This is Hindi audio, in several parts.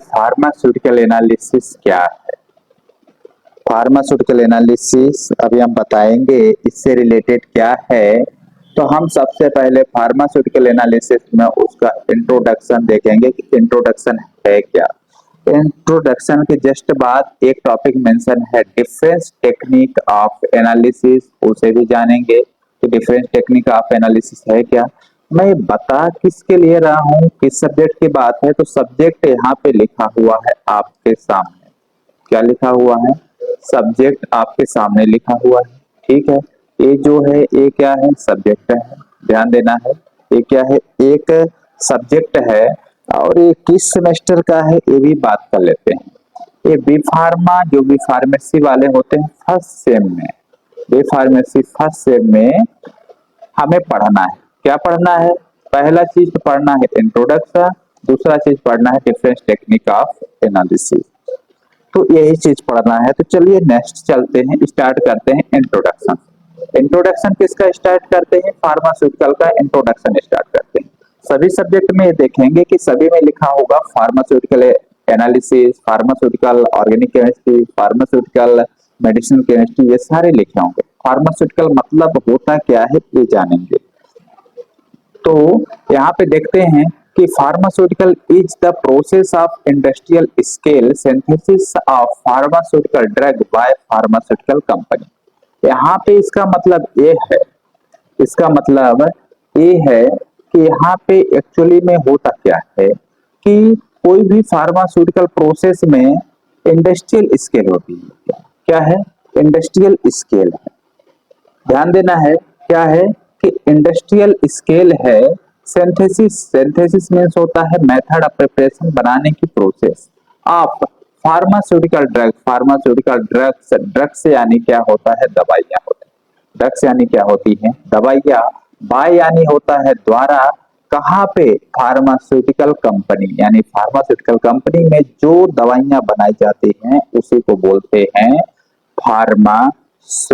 फार्मास्यूटिकल एनालिसिस क्या है। फार्मास्यूटिकल एनालिसिस अभी हम बताएंगे, इससे रिलेटेड क्या है। तो हम सबसे पहले फार्मास्यूटिकल एनालिसिस में उसका इंट्रोडक्शन देखेंगे कि इंट्रोडक्शन है क्या। इंट्रोडक्शन के जस्ट बाद एक टॉपिक मेंशन है डिफरेंस टेक्निक ऑफ एनालिसिस, उसे भी जानेंगे कि डिफरेंस टेक्निक ऑफ एनालिसिस है क्या। मैं बता किसके लिए रहा हूँ, किस सब्जेक्ट की बात है, तो सब्जेक्ट यहाँ पे लिखा हुआ है आपके सामने। क्या लिखा हुआ है? सब्जेक्ट आपके सामने लिखा हुआ है, ठीक है। ये जो है ये क्या है? सब्जेक्ट है, ध्यान देना है। ये क्या है? एक सब्जेक्ट है और ये किस सेमेस्टर का है ये भी बात कर लेते हैं। ये बी फार्मा, जो बी फार्मेसी वाले होते हैं फर्स्ट सेम में, बी फार्मेसी फर्स्ट सेम में हमें पढ़ना है। क्या पढ़ना है? पहला चीज तो पढ़ना है इंट्रोडक्शन, दूसरा चीज पढ़ना है डिफरेंस टेक्निक ऑफ एनालिसिस। तो यही चीज पढ़ना है। तो चलिए नेक्स्ट चलते हैं, स्टार्ट करते हैं इंट्रोडक्शन। इंट्रोडक्शन किसका स्टार्ट करते हैं? फार्मास्यूटिकल का इंट्रोडक्शन स्टार्ट करते हैं। सभी सब्जेक्ट में देखेंगे कि सभी में लिखा होगा pharmaceutical analysis, pharmaceutical organic chemistry, pharmaceutical medicinal chemistry, ये सारे लिखे होंगे। फार्मास्यूटिकल मतलब होता क्या है ये जानेंगे। तो यहाँ पे देखते हैं कि pharmaceutical is the process of industrial scale synthesis of pharmaceutical drug bye pharmaceutical company. यहाँ पे इसका मतलब ये है, इसका मतलब ये है कि यहाँ पे एक्चुअली में होता क्या है कि कोई भी फार्मास्यूटिकल प्रोसेस में इंडस्ट्रियल स्केल होती है। क्या है? इंडस्ट्रियल स्केल है, ध्यान देना है। क्या है कि इंडस्ट्रियल स्केल है। सिंथेसिस, सिंथेसिस मींस होता है मेथड ऑफ प्रिपरेशन, बनाने की process of pharmaceutical drug. Pharmaceutical drugs, drugs यानी क्या होता है? दवाइयां होती है। ड्रग्स यानी क्या होती हैं? दवाइयां। बाय यानी होता है द्वारा, कहाँ पे? फार्मास्यूटिकल कंपनी, यानी फार्मास्यूटिकल कंपनी में जो दवाइयां बनाई जाती हैं उसी को बोलते हैं फार्मास्यूटिकल।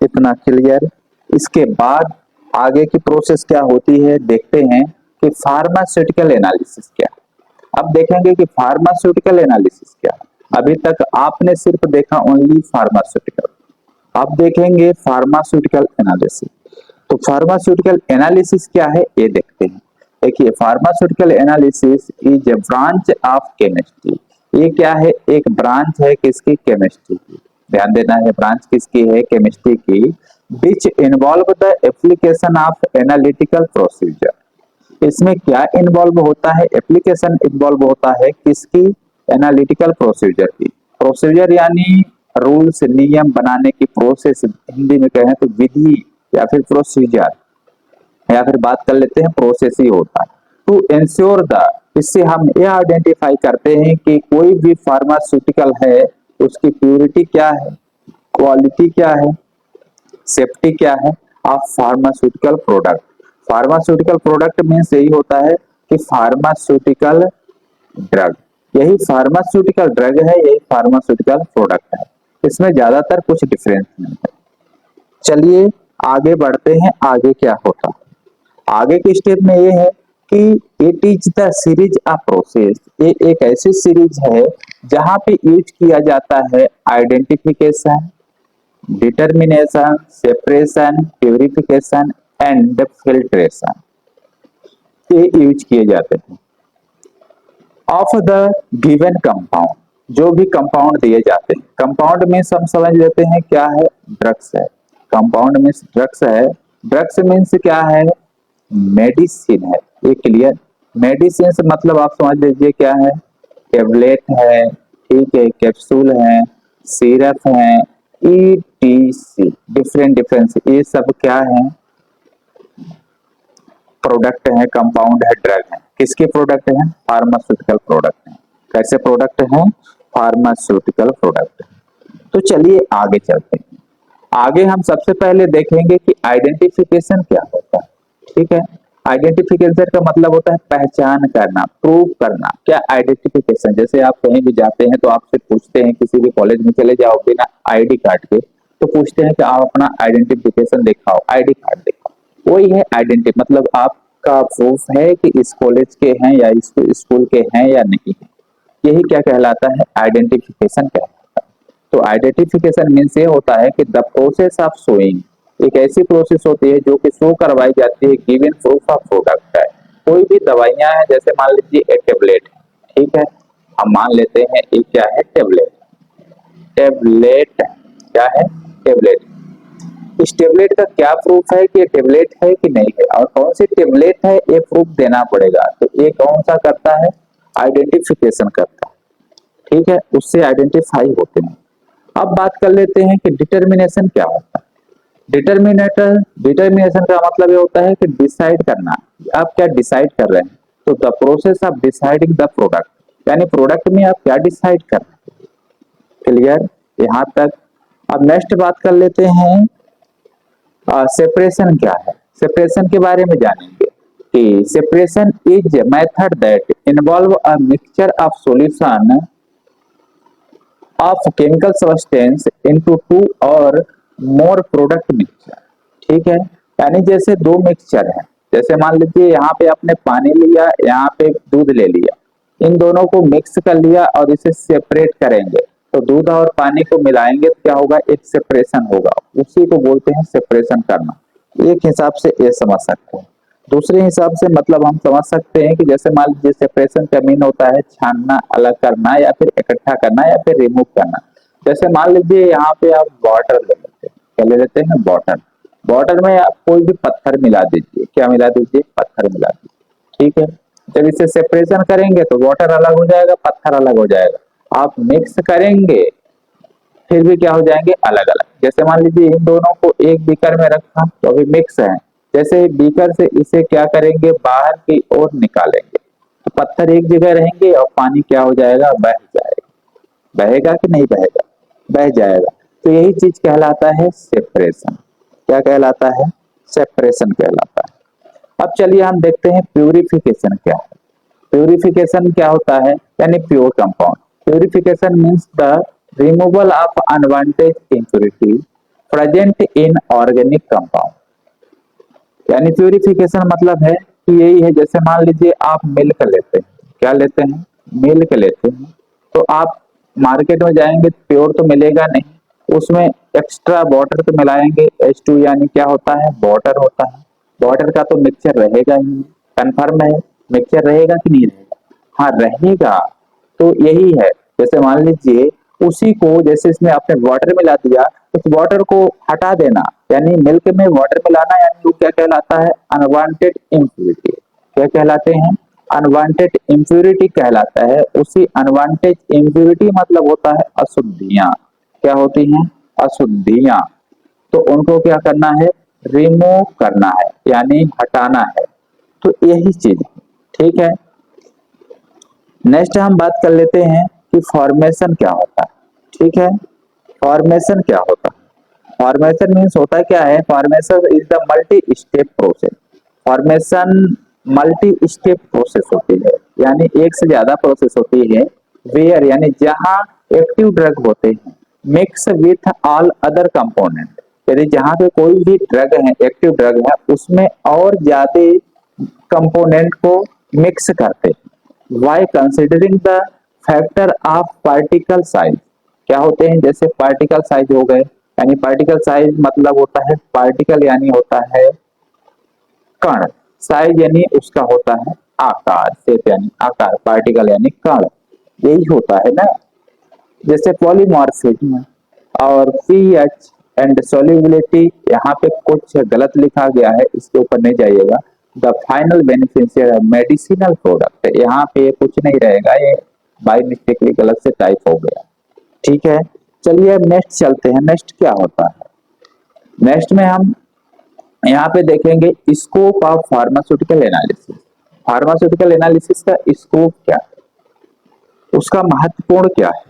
इतना क्लियर। इसके बाद आगे की प्रोसेस क्या होती है देखते हैं कि फार्मास्यूटिकल एनालिसिस क्या। अब देखेंगे कि फार्मास्यूटिकल एनालिसिस क्या। अभी तक आपने सिर्फ देखा ओनली फार्मास्यूटिकल, अब देखेंगे फार्मास्यूटिकल एनालिसिस। तो फार्मास्यूटिकल एनालिसिस क्या है ये देखते हैं। देखिए, pharmaceutical analysis is a branch of chemistry. ये क्या है? एक ब्रांच है किसकी? केमिस्ट्री की। ध्यान देना है, ब्रांच किसकी है? केमिस्ट्री की। Which involve the application of analytical procedure. इसमें क्या इन्वॉल्व होता है? एप्लीकेशन इन्वॉल्व होता है किसकी? एनालिटिकल प्रोसीजर की। प्रोसीजर यानी रूल्स, नियम बनाने की प्रोसेस, हिंदी में कहें तो विधि या फिर प्रोसीजर, या फिर बात कर लेते हैं प्रोसेस ही होता है। टू इंश्योर द, इससे हम ये आइडेंटिफाई करते हैं कि कोई भी फार्मास्यूटिकल है उसकी प्योरिटी क्या है, क्वालिटी क्या है, सेफ्टी क्या है of pharmaceutical product. Pharmaceutical product means यही होता है कि फार्मास्यूटिकल ड्रग, यही फार्मास्यूटिकल ड्रग है, यही फार्मास्यूटिकल प्रोडक्ट है। इसमें ज्यादातर कुछ डिफरेंस नहीं है। चलिए आगे बढ़ते हैं, आगे क्या होता है। आगे के स्टेप में ये है कि it is the series of process. ये एक ऐसी सीरीज है जहां पे यूज किया जाता है identification, determination, separation, purification and filtration, ये यूज किए जाते हैं ऑफ द गिवन कंपाउंड। जो भी कंपाउंड दिए जाते हैं, कंपाउंड में हम समझ लेते हैं क्या है? ड्रग्स है। कंपाउंड में ड्रग्स है। ड्रग्स मीन्स क्या है? मेडिसिन है, ये क्लियर। मेडिसिन से मतलब आप समझ लीजिए क्या है? टेबलेट है, ठीक है, कैप्सूल है, सिरप है, ETC, डिफरेंट डिफरेंट, ये सब क्या है? प्रोडक्ट है, कंपाउंड है, ड्रग है। किसके प्रोडक्ट है? फार्मास्यूटिकल प्रोडक्ट है। कैसे प्रोडक्ट है? Pharmaceutical product. तो चलिए आगे चलते हैं। आगे हम सबसे पहले देखेंगे कि आइडेंटिफिकेशन क्या होता है, ठीक है। आइडेंटिफिकेशन का मतलब होता है पहचान करना, प्रूव करना। क्या आइडेंटिफिकेशन? जैसे आप कहीं भी जाते हैं तो आपसे पूछते हैं, किसी भी कॉलेज में चले जाओ बिना ID कार्ड के, तो पूछते हैं कि आप अपना आइडेंटिफिकेशन दिखाओ, ID कार्ड दिखाओ। वही है आइडेंटिटी, मतलब आप का प्रूफ है कि इस कॉलेज के हैं या इस स्कूल के हैं या नहीं है, यही क्या कहलाता है, आइडेंटिफिकेशन कहलाता है। तो आइडेंटिफिकेशन मीन्स ये होता है कि द प्रोसेस ऑफ शोइंग, एक ऐसी प्रोसेस होती है जो कि शो करवाई जाती है गिवन प्रूफ ऑफ प्रोडक्ट है। कोई भी दवाइयां हैं, जैसे मान लीजिए एक टेबलेट, ठीक है, हम मान लेते हैं ये क्या है, टेबलेट। टेबलेट क्या है, टेबलेट। इस टेबलेट का क्या प्रूफ है कि ये टेबलेट है कि नहीं है, और कौन सी टेबलेट है ये प्रूफ देना पड़ेगा। तो ये कौन सा करता है, आइडेंटिफिकेशन करता है, ठीक है, उससे आइडेंटिफाई होते हैं। अब बात कर लेते हैं कि डिटर्मिनेशन क्या होता है। डिटर्मिनेशन का मतलब ये होता है कि डिसाइड करना, आप क्या डिसाइड कर रहे हैं। तो the process of deciding the product, यानी प्रोडक्ट में आप क्या डिसाइड कर रहे हैं। क्लियर यहाँ तक। अब नेक्स्ट बात कर लेते हैं सेपरेशन क्या है। सेपरेशन के बारे में जानेंगे कि separation is method that involve a mixture of solution of chemical substance into two और मोर प्रोडक्ट मिक्सचर, ठीक है। यानी जैसे दो मिक्सचर है, जैसे मान लीजिए यहाँ पे आपने पानी लिया, यहाँ पे दूध ले लिया, इन दोनों को मिक्स कर लिया और इसे सेपरेट करेंगे, तो दूध और पानी को मिलाएंगे तो क्या होगा, एक सेपरेशन होगा, उसी को बोलते हैं सेपरेशन करना। एक हिसाब से ये समझ सकते हैं। दूसरे हिसाब से मतलब हम समझ सकते हैं कि जैसे मान लीजिए सेपरेशन का मीन होता है छानना, अलग करना, या फिर इकट्ठा करना, या फिर रिमूव करना। जैसे मान लीजिए यहाँ पे आप वाटर ले लेते हैं, क्या ले लेते हैं, वाटर। वाटर में आप कोई भी पत्थर मिला दीजिए, क्या मिला दीजिए, पत्थर मिला दीजिए, ठीक है। जब इसे सेपरेशन करेंगे तो वाटर अलग हो जाएगा, पत्थर अलग हो जाएगा। आप मिक्स करेंगे फिर भी क्या हो जाएंगे, अलग अलग। जैसे मान लीजिए इन दोनों को एक बीकर में रखा तो अभी मिक्स है, जैसे बीकर से इसे क्या करेंगे, बाहर की ओर निकालेंगे, तो पत्थर एक जगह रहेंगे और पानी क्या हो जाएगा, बह जाएगा। बहेगा कि नहीं बहेगा, बह जाएगा। तो यही चीज कहलाता है सेपरेशन। क्या कहलाता है, सेपरेशन कहलाता है। अब चलिए हम देखते हैं प्यूरिफिकेशन क्या है। प्यूरिफिकेशन क्या होता है, यानी pure compound. Purification means the removal of unwanted impurity present in organic compound. यानी प्यूरिफिकेशन मतलब है कि यही है, जैसे मान लीजिए आप मिल्क लेते हैं, क्या लेते हैं, मिल्क लेते हैं, तो आप मार्केट में जाएंगे प्योर तो मिलेगा नहीं, उसमें एक्स्ट्रा वाटर तो मिलाएंगे, H2 यानी क्या होता है, वाटर होता है। वाटर का तो मिक्सचर रहेगा ही, कन्फर्म है, मिक्सचर रहेगा कि नहीं रहेगा, हाँ रहेगा। तो यही है, जैसे मान लीजिए उसी को, जैसे इसमें आपने वाटर मिला दिया, उस वाटर को हटा देना, यानी मिल्क में वाटर मिलाना, यानी वो क्या कहलाता है, अनवांटेड इम्प्यूरिटी। क्या कहलाते हैं, अनवांटेड इम्प्यूरिटी कहलाता है। उसी अनवांटेड इम्प्यूरिटी मतलब होता है अशुद्धियां। क्या होती हैं, अशुद्धियां। तो उनको क्या करना है, रिमूव करना है, यानी हटाना है। तो यही चीज, ठीक है। नेक्स्ट हम बात कर लेते हैं कि फॉर्मेशन क्या होता है, ठीक है। फॉर्मेशन क्या होता है, फॉर्मेशन मीन्स होता क्या है, formation is the multi step process. Formation multi step process होती है, यानी एक से ज्यादा प्रोसेस होती है। वेयर यानी जहां एक्टिव ड्रग होते हैं, mix with all other component, यदि जहां पे कोई भी ड्रग है, एक्टिव ड्रग है, उसमें और ज्यादा कंपोनेंट को मिक्स करते हैं। Why considering the factor of particle size. क्या होते हैं, जैसे पार्टिकल साइज हो गए, यानी पार्टिकल साइज मतलब होता है, पार्टिकल यानी होता है कण, साइज यानी उसका होता है आकार, शेप यानी आकार, पार्टिकल यानी कण, यही होता है ना। जैसे पॉलीमॉर्फिज्म और पीएच एंड सॉल्युबिलिटी, यहाँ पे कुछ गलत लिखा गया है, इसके ऊपर नहीं जाइएगा। The final beneficiary medicinal product, यहाँ पे कुछ नहीं रहेगा, ये बाय मिस्टेकली गलत से टाइप हो गया, ठीक है। चलिए अब नेक्स्ट चलते हैं, नेक्स्ट क्या होता है। नेक्स्ट में हम यहाँ पे देखेंगे scope of pharmaceutical analysis. Pharmaceutical analysis का स्कोप क्या है, उसका महत्वपूर्ण क्या है,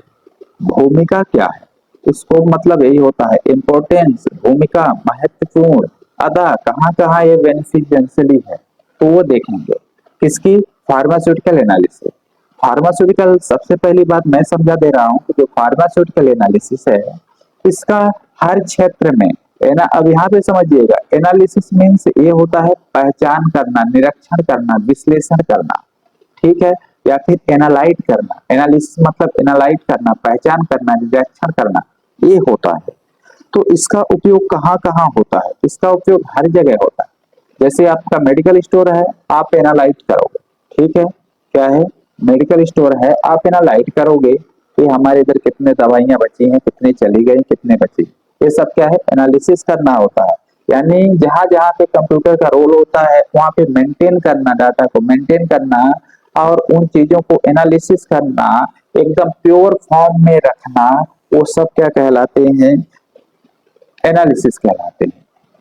भूमिका क्या है। स्कोप मतलब यही होता है, इंपॉर्टेंस, भूमिका, महत्वपूर्ण, अदा, कहाँ कहाँ ये बेनिफिशियली है, तो वो देखेंगे। किसकी, फार्मास्यूटिकल एनालिसिस। फार्मास्यूटिकल, सबसे पहली बात मैं समझा दे रहा हूँ कि जो फार्मास्यूटिकल एनालिसिस है, इसका हर क्षेत्र में अब यहाँ पे समझिएगा, एनालिसिस मीन्स ये होता है पहचान करना, निरीक्षण करना, विश्लेषण करना, ठीक है, या फिर एनालाइट करना। एनालिसिस मतलब एनालाइट करना, पहचान करना, निरीक्षण करना, ये होता है। तो इसका उपयोग कहाँ कहाँ होता है? इसका उपयोग हर जगह होता है। जैसे आपका मेडिकल स्टोर है, आप एनालाइट करोगे, ठीक है, क्या है, मेडिकल स्टोर है, आप एनालाइट करोगे कि हमारे इधर कितने दवाइयां बची हैं, कितनी चली गई, कितने बची, ये सब क्या है, एनालिसिस करना होता है। यानी जहां जहां पे कंप्यूटर का रोल होता है वहां पे मेंटेन करना, डाटा को मेंटेन करना और उन चीजों को एनालिसिस करना, एकदम प्योर फॉर्म में रखना, वो सब क्या कहलाते हैं, एनालिसिस कहलाते हैं।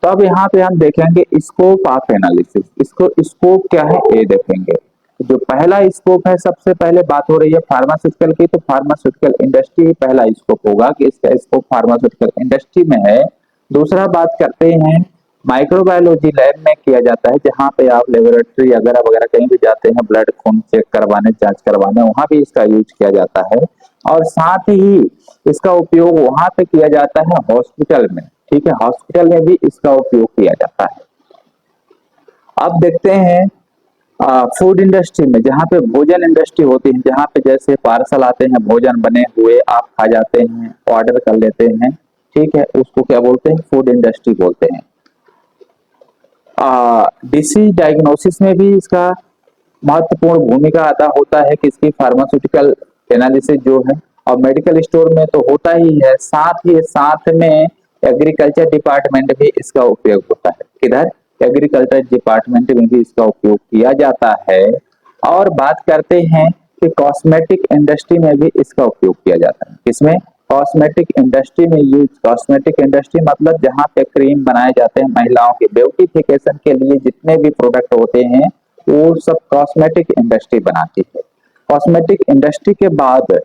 तो अब यहाँ पे हम देखेंगे स्कोप ऑफ एनालिसिस। इसको स्कोप क्या है ये देखेंगे। जो पहला स्कोप है, सबसे पहले बात हो रही है फार्मास्यूटिकल की, तो फार्मास्यूटिकल इंडस्ट्री पहला स्कोप होगा कि इसका स्कोप फार्मास्यूटिकल इंडस्ट्री में है। दूसरा बात करते हैं माइक्रोबायोलॉजी लैब में किया जाता है, जहाँ पे आप लेबोरेटरी वगैरह वगैरह कहीं भी जाते हैं ब्लड खून चेक करवाने, जांच करवाने, वहां भी इसका यूज किया जाता है। और साथ ही इसका उपयोग वहां पे किया जाता है हॉस्पिटल में, ठीक है, हॉस्पिटल में भी इसका उपयोग किया जाता है। अब देखते हैं फूड इंडस्ट्री में, जहाँ पे भोजन इंडस्ट्री होती है, जहाँ पे जैसे पार्सल आते हैं भोजन बने हुए, आप खा जाते हैं, ऑर्डर कर लेते हैं, ठीक है, उसको क्या बोलते हैं, फूड इंडस्ट्री बोलते हैं। डिसीज डायग्नोसिस में भी इसका महत्वपूर्ण भूमिका अदा होता है कि इसकी फार्मास्यूटिकल एनालिसिस जो है, और मेडिकल स्टोर में तो होता ही है, साथ में एग्रीकल्चर डिपार्टमेंट भी इसका उपयोग होता है। किधर, एग्रीकल्चर डिपार्टमेंट में भी इसका उपयोग किया जाता है। और बात करते हैं कि कॉस्मेटिक इंडस्ट्री में भी इसका उपयोग किया जाता है। किसमें, कॉस्मेटिक इंडस्ट्री में यूज, कॉस्मेटिक इंडस्ट्री मतलब जहाँ पे क्रीम बनाए जाते हैं महिलाओं के ब्यूटिफिकेशन के लिए, जितने भी प्रोडक्ट होते हैं वो सब कॉस्मेटिक इंडस्ट्री बनाती है। कॉस्मेटिक इंडस्ट्री के बाद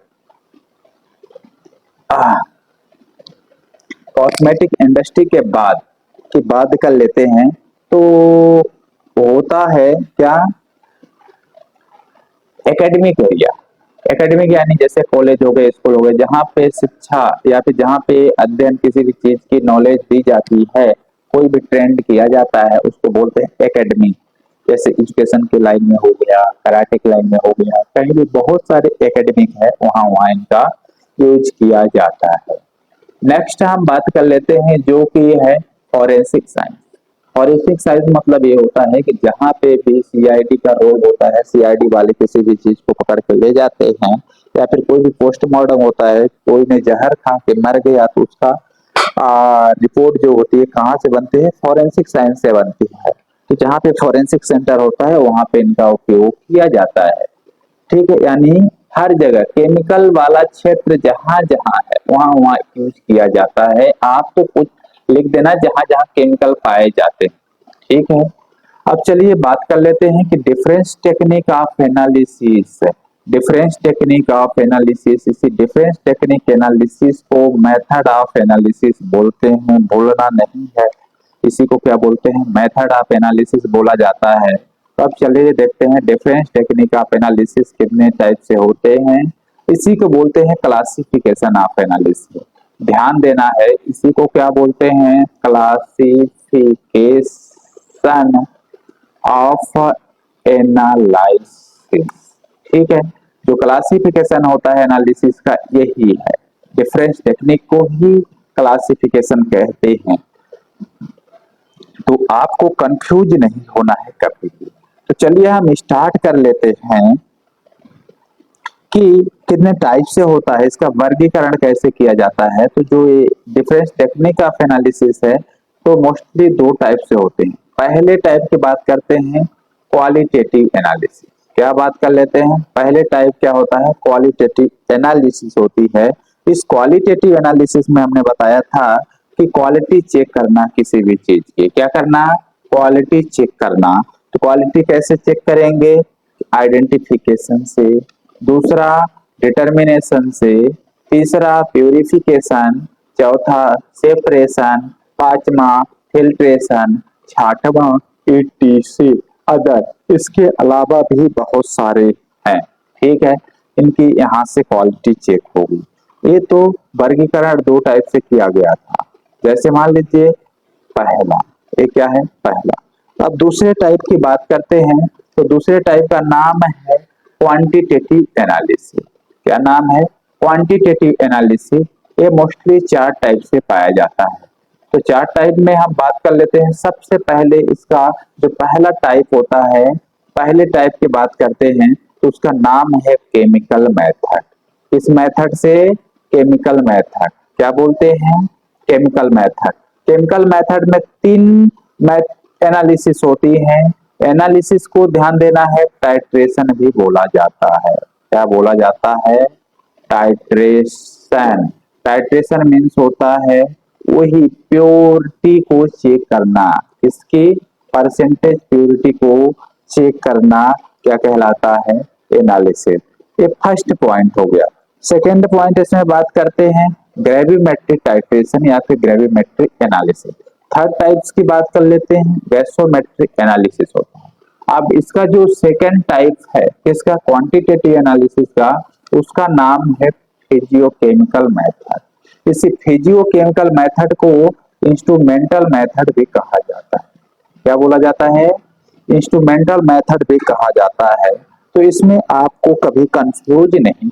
कॉस्मेटिक इंडस्ट्री के बाद की बात कर लेते हैं, तो होता है क्या, एकेडमिक एरिया। एकेडमिक यानी जैसे कॉलेज हो गए, स्कूल हो गए, जहाँ पे शिक्षा या फिर जहाँ पे अध्ययन किसी भी चीज की नॉलेज दी जाती है, कोई भी ट्रेंड किया जाता है, उसको बोलते हैं एकेडमी। जैसे एजुकेशन की लाइन में हो गया, कराटे की लाइन में हो गया, कहीं भी बहुत सारे एकेडमिक है, वहाँ वहाँ इनका यूज किया जाता है। नेक्स्ट हम बात कर लेते हैं जो कि है फॉरेंसिक साइंस। फॉरेंसिक साइंस मतलब ये होता है कि जहाँ पे भी सीआईडी का रोल होता है, सीआईडी वाले किसी भी चीज को पकड़ के ले जाते हैं, या फिर कोई भी पोस्टमार्टम होता है, कोई ने जहर खा के मर गया तो उसका रिपोर्ट जो होती है कहाँ से बनती है, फॉरेंसिक साइंस से बनती है। तो जहाँ पे फॉरेंसिक सेंटर होता है वहां पे इनका उपयोग किया जाता है, ठीक है, यानी हर जगह केमिकल वाला क्षेत्र जहां जहां है वहां वहां यूज किया जाता है। आप तो कुछ लिख देना जहां जहां केमिकल पाए जाते हैं, ठीक है। अब चलिए बात कर लेते हैं कि difference technique of analysis. Difference technique of analysis, इसी डिफरेंस टेक्निक एनालिसिस को मेथड ऑफ एनालिसिस बोलते हैं, बोलना नहीं है, इसी को क्या बोलते हैं, मेथड ऑफ एनालिसिस बोला जाता है। तो अब चलिए देखते हैं डिफरेंस टेक्निक ऑफ एनालिसिस कितने टाइप से होते हैं। इसी को बोलते हैं क्लासिफिकेशन ऑफ एनालिसिस। ध्यान देना है, इसी को क्या बोलते हैं, क्लासिफिकेशन ऑफ एनालिसिस, ठीक है। जो क्लासिफिकेशन होता है एनालिसिस का यही है, डिफरेंस टेक्निक को ही क्लासिफिकेशन कहते हैं। तो आपको कंफ्यूज नहीं होना है कभी भी। तो चलिए हम स्टार्ट कर लेते हैं कि कितने टाइप से होता है, इसका वर्गीकरण कैसे किया जाता है। तो जो ये डिफरेंस टेक्निक ऑफ एनालिसिस है, तो मोस्टली दो टाइप से होते हैं। पहले टाइप की बात करते हैं क्वालिटेटिव एनालिसिस। क्या बात कर लेते हैं, पहले टाइप क्या होता है, क्वालिटेटिव एनालिसिस होती है। इस क्वालिटेटिव एनालिसिस में हमने बताया था कि क्वालिटी चेक करना किसी भी चीज की, क्या करना, क्वालिटी चेक करना। तो क्वालिटी कैसे चेक करेंगे, आइडेंटिफिकेशन से, दूसरा डिटर्मिनेशन से, तीसरा प्यूरिफिकेशन, चौथा सेपरेशन, पांचवा फिल्ट्रेशन, छठवां ETC अदर। इसके अलावा भी बहुत सारे हैं, ठीक है, इनकी यहाँ से क्वालिटी चेक होगी। ये तो वर्गीकरण दो टाइप से किया गया था। जैसे मान लीजिए पहला, ये क्या है? पहला। अब दूसरे टाइप की बात करते हैं, तो दूसरे टाइप का नाम है क्वांटिटेटिव एनालिसिस। क्या नाम है? Quantitative analysis. ये मोस्टली 4 टाइप से पाया जाता है। तो 4 टाइप में हम बात कर लेते हैं। सबसे पहले इसका जो पहला टाइप होता है, पहले टाइप की बात करते हैं, तो उसका नाम है केमिकल मेथड। इस मेथड से केमिकल मेथड क्या बोलते हैं? Chemical method. केमिकल मेथड में 3 एनालिसिस होती है। एनालिसिस को ध्यान देना है, टाइट्रेशन भी बोला जाता है। क्या बोला जाता है? टाइट्रेशन। टाइट्रेशन मीन्स होता है वही प्योरिटी को चेक करना, इसकी परसेंटेज प्योरिटी को चेक करना क्या कहलाता है? एनालिसिस। ये फर्स्ट पॉइंट हो गया। सेकेंड पॉइंट इसमें बात करते हैं ग्रेविमेट्रिक टाइट्रेशन या फिर ग्रेविमेट्रिक एनालिसिस। थर्ड टाइप्स की बात कर लेते हैं, गैसोमेट्रिक एनालिसिस होता है। अब इसका जो सेकेंड टाइप है इसका क्वांटिटेटिव एनालिसिस का, उसका नाम है फिजियोकेमिकल मेथड। इसी फिजियोकेमिकल मेथड को इंस्ट्रूमेंटल मेथड भी कहा जाता है। क्या बोला जाता है? इंस्ट्रूमेंटल मेथड भी कहा जाता है। तो इसमें आपको कभी कंफ्यूज नहीं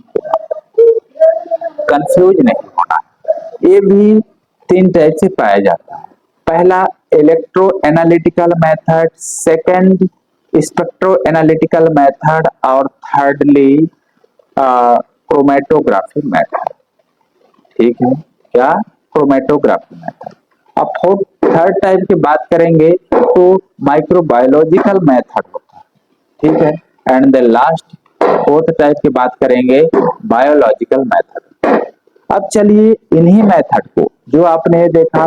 होना। ये भी 3 टाइप से पाया जाता है। पहला electro analytical method, second spectro analytical method और थर्डली क्रोमेटोग्राफी मेथड। ठीक है, क्या? Chromatography method. अब थर्ड टाइप की बात करेंगे तो माइक्रोबायोलॉजिकल मेथड होता है। ठीक है, and the last fourth type की बात करेंगे बायोलॉजिकल मेथड। अब चलिए इन्हीं मेथड को, जो आपने देखा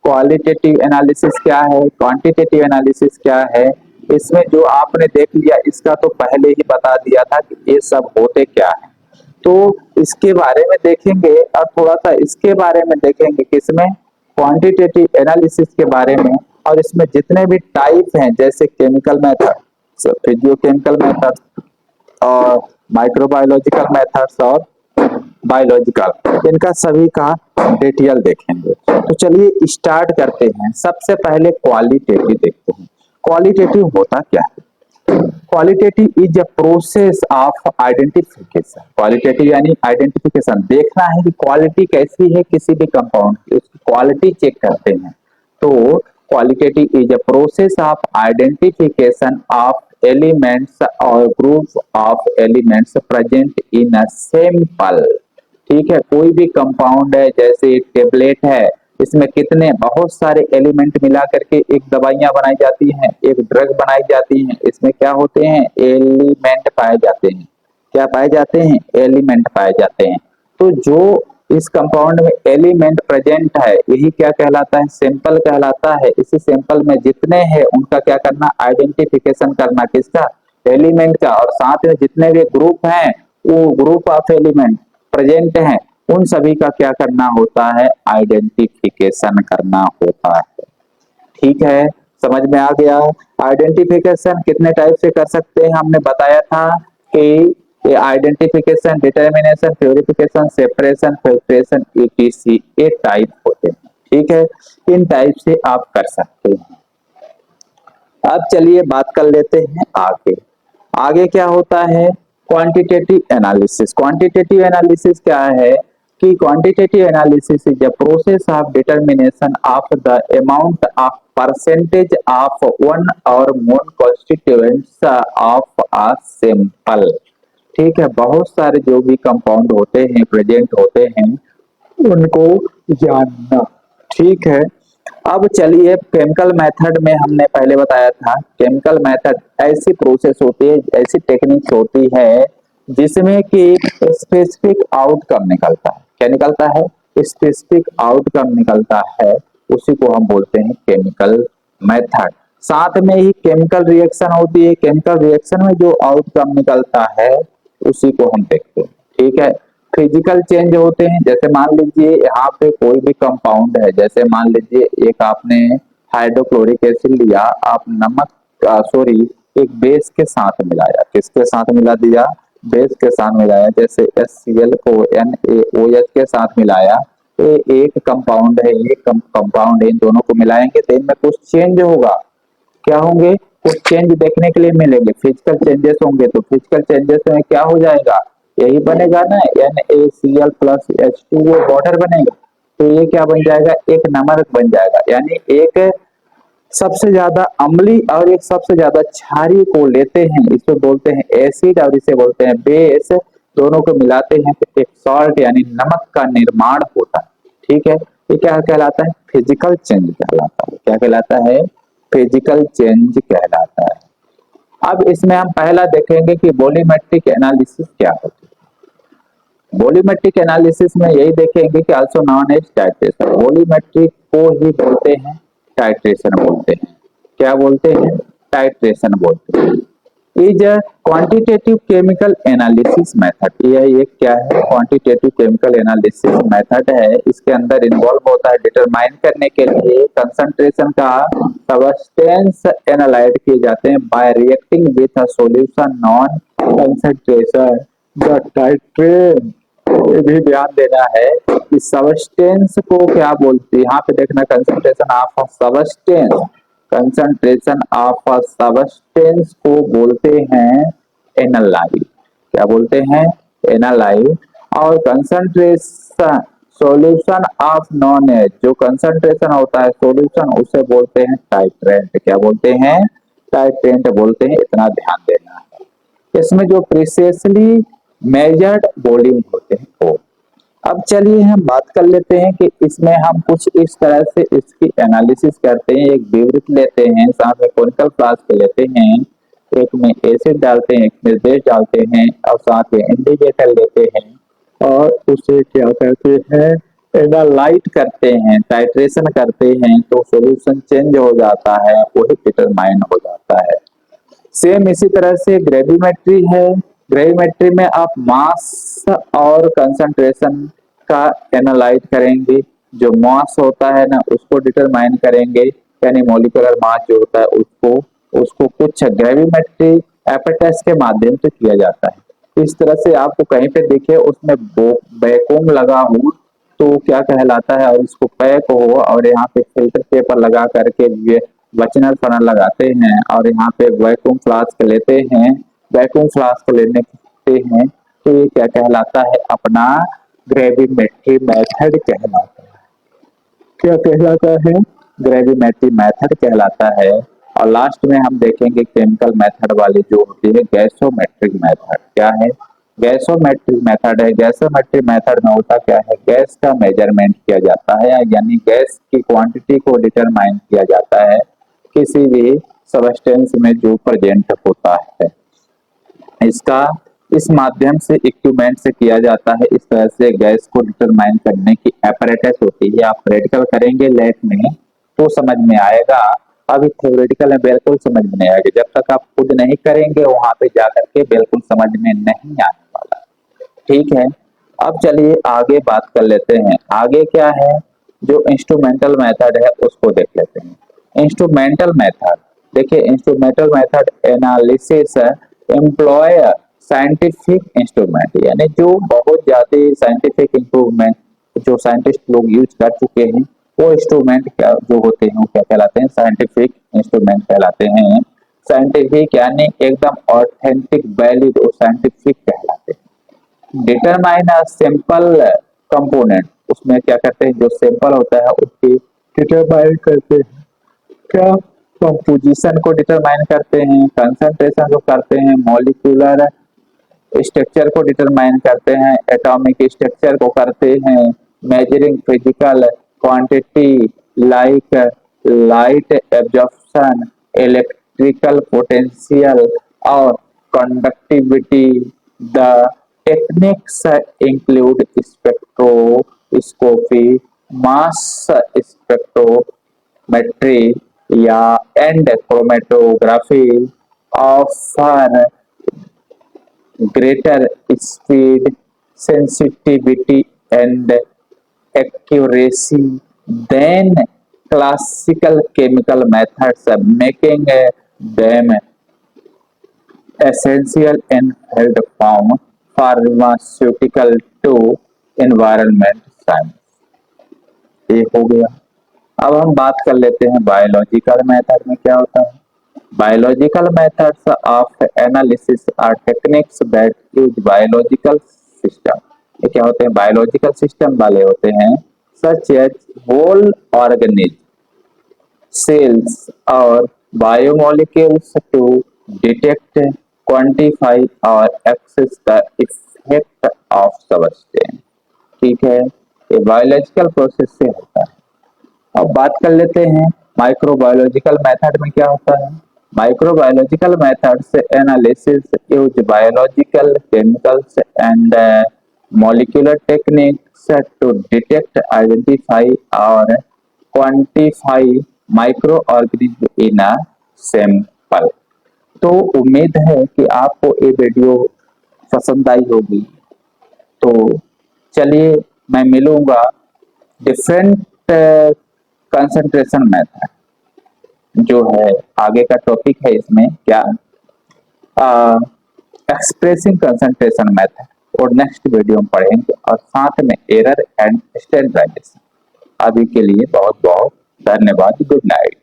क्वालिटेटिव एनालिसिस क्या है, क्वांटिटेटिव एनालिसिस क्या है, इसमें जो आपने देख लिया इसका तो पहले ही बता दिया था कि ये सब होते क्या है। तो इसके बारे में देखेंगे और थोड़ा सा इसके बारे में देखेंगे, किसमें? क्वांटिटेटिव एनालिसिस के बारे में। और इसमें जितने भी टाइप हैं जैसे केमिकल मेथड, फिजियोकेमिकल मेथड और माइक्रोबायोलॉजिकल मेथड्स और बायोलॉजिकल, इनका सभी का डिटेल देखेंगे। तो चलिए स्टार्ट करते हैं। सबसे पहले क्वालिटेटिव देखते हैं। क्वालिटेटिव होता क्या है? Qualitative is a process of identification. Qualitative यानी आइडेंटिफिकेशन, देखना है कि क्वालिटी कैसी है किसी भी कंपाउंड की, उसकी क्वालिटी चेक करते हैं। तो qualitative is a process of identification of elements और group of elements present in a sample. ठीक है, कोई भी कंपाउंड है, जैसे टेबलेट है, इसमें कितने बहुत सारे एलिमेंट मिला करके एक दवाइयां बनाई जाती हैं, एक ड्रग बनाई जाती हैं। इसमें क्या होते हैं? एलिमेंट पाए जाते हैं। क्या पाए जाते हैं? एलिमेंट पाए जाते हैं। तो जो इस कंपाउंड में एलिमेंट प्रेजेंट है, यही क्या कहलाता है? सैंपल कहलाता है। इसी सैंपल में जितने हैं उनका क्या करना? आइडेंटिफिकेशन करना। किसका? एलिमेंट का। और साथ में जितने भी ग्रुप हैं, वो ग्रुप ऑफ एलिमेंट प्रेजेंट हैं, उन सभी का क्या करना होता है? आइडेंटिफिकेशन करना होता है। ठीक है, समझ में आ गया? आइडेंटिफिकेशन कितने टाइप से कर सकते हैं हमने बताया था कि ये identification, determination, purification, separation, filtration, etc, ये टाइप होते हैं। ठीक है, इन टाइप से आप कर सकते हैं। अब चलिए बात कर लेते हैं आगे। आगे क्या होता है? Quantitative analysis. क्वांटिटेटिव एनालिसिस क्या है कि quantitative analysis is a process of determination of the amount of percentage of one और मोर कॉन्स्टिट्यूएंट्स ऑफ अ सैंपल। ठीक है, बहुत सारे जो भी कंपाउंड होते हैं, प्रेजेंट होते हैं, उनको जानना। ठीक है, अब चलिए केमिकल मेथड में हमने पहले बताया था, केमिकल मेथड ऐसी प्रोसेस होती है, ऐसी टेक्निक्स होती है जिसमें कि स्पेसिफिक आउटकम निकलता है। क्या निकलता है? स्पेसिफिक आउटकम निकलता है, उसी को हम बोलते हैं केमिकल मेथड। साथ में ही केमिकल रिएक्शन होती है, केमिकल रिएक्शन में जो आउटकम निकलता है उसी को हम देखते हैं। ठीक है, फिजिकल चेंज होते हैं, जैसे मान लीजिए यहाँ पे कोई भी कंपाउंड है, जैसे मान लीजिए एक आपने हाइड्रोक्लोरिक एसिड लिया, आप नमक सॉरी एक बेस के साथ मिलाया। किसके साथ मिला दिया? बेस के साथ मिलाया। जैसे HCl को NaOH के साथ मिलाया ये एक कंपाउंड है, एक कंपाउंड है, इन दोनों को मिलाएंगे तो इनमें कुछ चेंज होगा। क्या होंगे? कुछ चेंज देखने के लिए मिलेंगे, फिजिकल चेंजेस होंगे। तो फिजिकल चेंजेस में क्या हो जाएगा? यही बनेगा ना, NaCl प्लस H2O वाटर बनेगा। तो ये क्या बन जाएगा? एक नमक बन जाएगा। यानी एक सबसे ज्यादा अम्ली और एक सबसे ज्यादा क्षारीय को लेते हैं, इसको बोलते हैं एसिड और इसे बोलते हैं बेस। दोनों को मिलाते हैं तो एक सॉल्ट यानी नमक का निर्माण होता है। ठीक है, ये क्या कहलाता है? फिजिकल चेंज कहलाता है। क्या कहलाता है? फिजिकल चेंज कहलाता है। अब इसमें हम पहला देखेंगे कि वॉल्यूमेट्रिक एनालिसिस क्या होती है। वॉल्यूमेट्रिक एनालिसिस में यही देखेंगे कि also known as titration. Volumetric को ही बोलते हैं टाइट्रेशन बोलते हैं। क्या बोलते हैं? टाइट्रेशन बोलते हैं। Is quantitative chemical analysis method. यह एक क्या है? क्वांटिटेटिव केमिकल एनालिसिस मेथड है। इसके अंदर इन्वॉल्व होता है डिटरमाइन करने के लिए कंसंट्रेशन का सब्सटेंस एनालाइज किए जाते हैं bye reacting with a solution non concentration the titrate. ये भी ध्यान देना है कि सब्सटेंस को क्या बोलते हैं। यहाँ पे देखना concentration of substance, concentration of substance को बोलते हैं एनालाइज। क्या बोलते हैं? एनालाइज। और concentration solution of known as, जो कंसंट्रेशन होता है सॉल्यूशन, उसे बोलते हैं टाइट्रेंट। क्या बोलते हैं? टाइट्रेंट बोलते हैं। इतना ध्यान देना है। इसमें जो प्रीसियसली मेजर्ड वॉल्यूम होते हैं वो। अब चलिए हम बात कर लेते हैं कि इसमें हम कुछ इस तरह से इसकी एनालिसिस करते हैं। एक विवृत लेते हैं, साथ में कोनिकल फ्लास्क लेते हैं, एक में एसिड डालते हैं, एक में बेस डालते हैं और साथ में इंडिकेटर लेते हैं और उसे क्या करते हैं? एनालाइट करते हैं, टाइट्रेशन करते हैं, तो सॉल्यूशन चेंज हो जाता है, वही डिटरमाइन हो जाता है। सेम इसी तरह से ग्रेविमेट्री है। ग्रेविमेट्री में आप मास और कंसंट्रेशन का एनालाइज करेंगे। जो मास होता है ना उसको डिटरमाइन करेंगे, यानी मॉलिक्यूलर मास जो होता है उसको उसको कुछ ग्रेविमेट्री एपेटस के माध्यम से किया जाता है। इस तरह से आपको कहीं पे दिखे उसमें वैक्यूम लगा हो तो क्या कहलाता है, और इसको पैक हो और यहाँ पे फिल्टर पेपर लगा करके वचनल फनल लगाते हैं और यहाँ पे वैक्यूम फ्लास्क लेते हैं। वैक्यूम फ्लास्क लेने के हैं तो ये क्या कहलाता है? अपना ग्रेविमेट्री मेथड कहलाता है। क्या कहलाता है? ग्रेविमेट्री मेथड कहलाता है। और लास्ट में हम देखेंगे केमिकल मेथड वाली जो होती है गैसोमेट्रिक मेथड। क्या है? गैसोमेट्रिक मेथड है। गैसोमेट्रिक मेथड में होता क्या है? गैस का मेजरमेंट किया जाता है, यानी गैस की क्वांटिटी को डिटरमाइन किया जाता है किसी भी सब्सटेंस में जो प्रेजेंट होता है। इसका इस माध्यम से इक्विपमेंट से किया जाता है। इस तरह से गैस को डिटरमाइन करने की एपरेटस होती है। आप प्रैक्टिकल करेंगे लैब में तो समझ में आएगा, अभी थ्योरेटिकल में बिल्कुल समझ में नहीं आएगा। जब तक आप खुद नहीं करेंगे वहां पे जाकर के बिल्कुल समझ में नहीं आने वाला। ठीक है, अब चलिए आगे बात कर लेते हैं। आगे क्या है? जो इंस्ट्रूमेंटल मेथड है उसको देख लेते हैं। इंस्ट्रूमेंटल मेथड देखिए, instrumental method analysis employ scientific instrument, यानी जो बहुत ज्यादा साइंटिफिक इंप्रूवमेंट जो साइंटिस्ट लोग यूज कर चुके हैं वो इंस्ट्रूमेंट क्या जो होते हैं वो क्या कहलाते हैं? साइंटिफिक इंस्ट्रूमेंट कहलाते हैं। साइंटिफिक यानी एकदम ऑथेंटिक, वैलिड और साइंटिफिक कहलाते हैं। डिटरमाइन अ सिंपल कंपोनेंट, उसमें क्या करते हैं? जो सिंपल होता है उसकी डिटरमाइन करते हैं। क्या? कंपोजिशन को डिटरमाइन करते हैं, कंसंट्रेशन को करते हैं, मॉलिक्यूलर स्ट्रक्चर को डिटरमाइन करते हैं, एटॉमिक स्ट्रक्चर को करते हैं, measuring physical quantity like light absorption, electrical potential और conductivity. The techniques include spectroscopy, mass spectrometry या and chromatography offer greater speed, sensitivity and accuracy than classical chemical methods, making them essential in health from pharmaceutical to environment science। ये हो गया। अब हम बात कर लेते हैं बायोलॉजिकल मेथड में क्या होता है। Biological methods of analysis are techniques that use biological system. ये क्या होते हैं? बायोलॉजिकल सिस्टम वाले होते हैं, such as whole organism, cells or biomolecules to detect, quantify or assess the effect of substance। ठीक है, ये बायोलॉजिकल प्रोसेस से होता है। अब बात कर लेते हैं माइक्रोबायोलॉजिकल मेथड में क्या होता है। माइक्रोबायोलॉजिकल मेथड से analysis use biological chemicals and molecular techniques to detect, identify और quantify microorganism in a sample। तो उम्मीद है कि आपको ये वीडियो पसंद आई होगी। तो चलिए मैं मिलूंगा डिफरेंट कंसंट्रेशन मेथड जो है आगे का टॉपिक है। इसमें क्या एक्सप्रेसिंग कंसंट्रेशन मेथड और नेक्स्ट वीडियो में पढ़ेंगे, और साथ में एरर एंड स्टैंडर्डाइजेशन। अभी के लिए बहुत बहुत धन्यवाद। Good night.